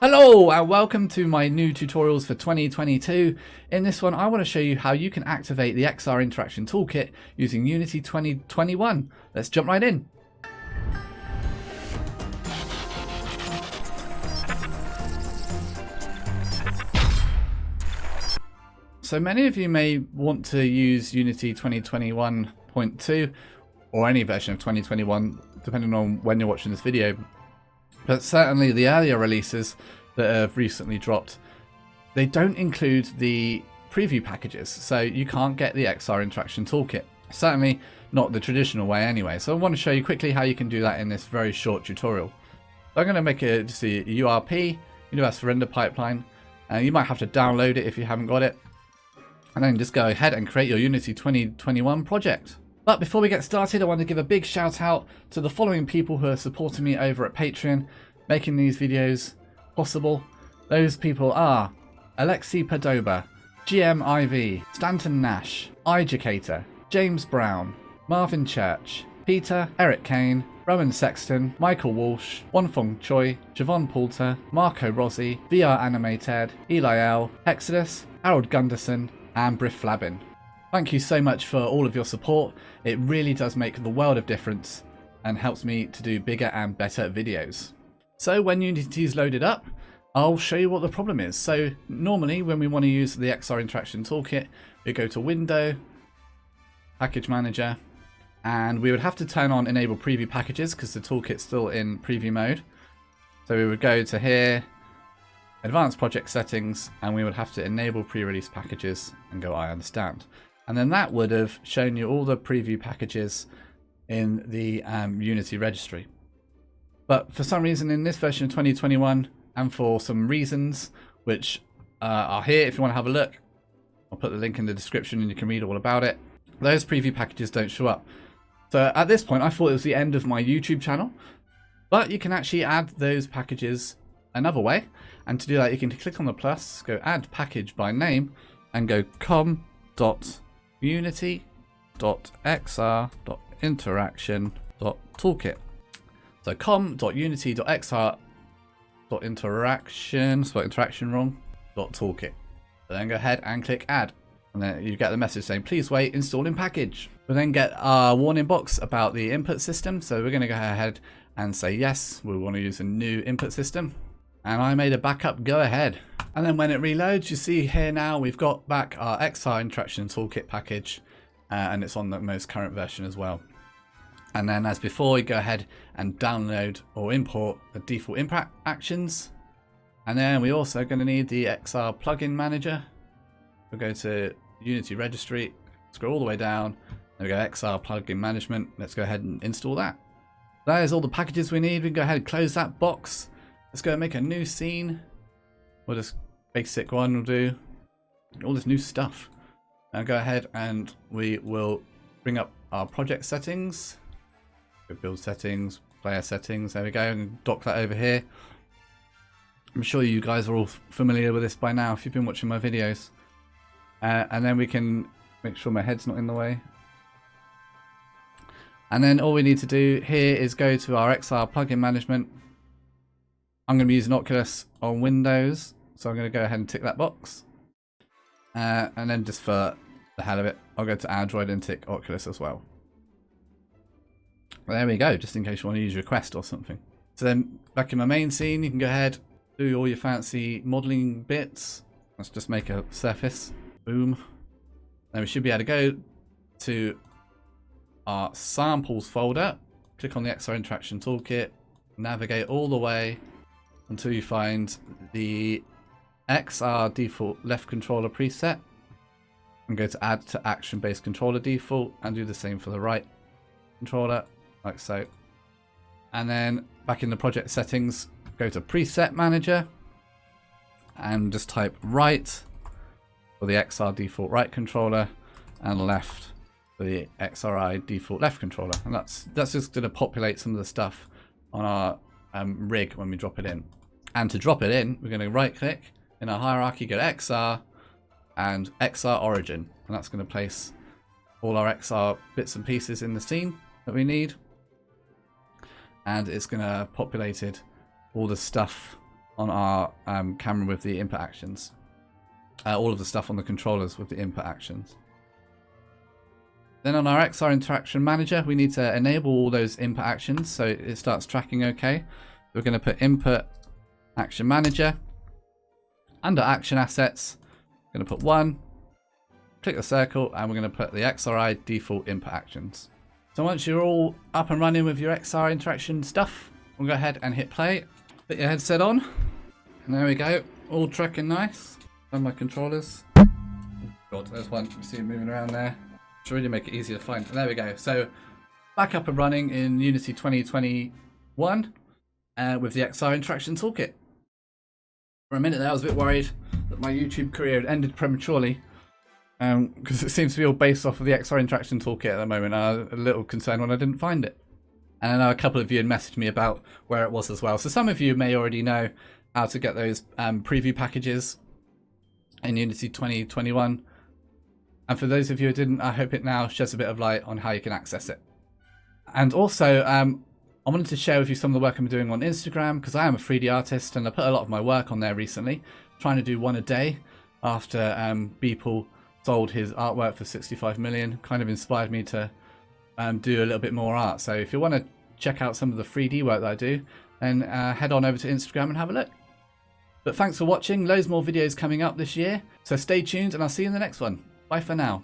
Hello and welcome to my new tutorials for 2022. In this one I want to show you how you can activate the XR Interaction Toolkit using Unity 2021. Let's jump right in. So many of you may want to use Unity 2021.2 or any version of 2021 depending on when you're watching this video. But certainly the earlier releases that have recently dropped, they don't include the preview packages, so you can't get the XR Interaction Toolkit. Certainly not the traditional way anyway. So I want to show you quickly how you can do that in this very short tutorial. So I'm going to make just a URP, Universal Render Pipeline, and you might have to download it if you haven't got it. And then just go ahead and create your Unity 2021 project. But before we get started, I want to give a big shout out to the following people who are supporting me over at Patreon, making these videos possible. Those people are Alexi Padoba, GMIV, Stanton Nash, iEducator, James Brown, Marvin Church, Peter, Eric Kane, Rowan Sexton, Michael Walsh, Wonfong Choi, Javon Poulter, Marco Rossi, VR Animated, Eli L, Exodus, Harold Gunderson, and Briff Flabbin. Thank you so much for all of your support. It really does make the world of difference and helps me to do bigger and better videos. So when Unity is loaded up, I'll show you what the problem is. So normally when we want to use the XR Interaction Toolkit, we go to Window, Package Manager, and we would have to turn on Enable Preview Packages because the toolkit's still in preview mode. So we would go to here, Advanced Project Settings, and we would have to enable pre-release packages and go I understand. And then that would have shown you all the preview packages in the Unity registry. But for some reason in this version of 2021, and for some reasons which are here if you want to have a look, I'll put the link in the description and you can read all about it, those preview packages don't show up. So at this point I thought it was the end of my YouTube channel, but you can actually add those packages another way. And to do that you can click on the plus, go add package by name, and go com.unity.xr.interaction.toolkit. So com.unity.xr.interaction, spelled interaction wrong, .toolkit. So then go ahead and click add. And then you get the message saying please wait, install in package. We'll then get our warning box about the input system. So we're going to go ahead and say yes, we want to use a new input system. And I made a backup, go ahead. And then when it reloads, you see here now we've got back our XR Interaction Toolkit package, and it's on the most current version as well. And then as before, we go ahead and download or import the default impact actions. And then we're also going to need the XR plugin manager. We'll go to Unity registry, scroll all the way down, and we go XR plugin management. Let's go ahead and install that. That is all the packages we need. We can go ahead and close that box. Let's go and make a new scene. We'll just basic one will do. All this new stuff. Now go ahead and we will bring up our project settings. Go build settings, player settings. There we go. And dock that over here. I'm sure you guys are all familiar with this by now if you've been watching my videos. And then we can make sure my head's not in the way. And then all we need to do here is go to our XR plugin management. I'm going to be using Oculus on Windows, so I'm going to go ahead and tick that box. And then just for the hell of it, I'll go to Android and tick Oculus as well. There we go, just in case you want to use your Quest or something. So then back in my main scene, you can go ahead, do all your fancy modeling bits. Let's just make a surface. Boom. Then we should be able to go to our samples folder, click on the XR Interaction Toolkit, navigate all the way until you find the XR default left controller preset, and go to add to action based controller default and do the same for the right controller, like so. And then back in the project settings, go to preset manager and just type right for the XR default right controller and left for the XRI default left controller. And that's just going to populate some of the stuff on our rig when we drop it in. And to drop it in, we're going to right click in our hierarchy, go to XR and XR origin. And that's going to place all our XR bits and pieces in the scene that we need. And it's going to have populated all the stuff on our camera with the input actions. All of the stuff on the controllers with the input actions. Then on our XR interaction manager, we need to enable all those input actions so it starts tracking okay. We're going to put input action manager. Under action assets, we're going to put 1, click the circle, and we're going to put the XRI default input actions. So once you're all up and running with your XR interaction stuff, we'll go ahead and hit play. Put your headset on, and there we go, all tracking nice. And my controllers. God, there's one. You see it moving around there. Should really make it easier to find. There we go. So back up and running in Unity 2021 with the XR interaction toolkit. For a minute there, I was a bit worried that my YouTube career had ended prematurely because it seems to be all based off of the XR interaction toolkit at the moment. I was a little concerned when I didn't find it. And I know a couple of you had messaged me about where it was as well. So some of you may already know how to get those preview packages in Unity 2021. And for those of you who didn't, I hope it now sheds a bit of light on how you can access it. And also, I wanted to share with you some of the work I'm doing on Instagram, because I am a 3D artist and I put a lot of my work on there recently, trying to do one a day after Beeple sold his artwork for 65 million. Kind of inspired me to do a little bit more art. So if you want to check out some of the 3D work that I do, then head on over to Instagram and have a look. But thanks for watching. Loads more videos coming up this year. So stay tuned and I'll see you in the next one. Bye for now.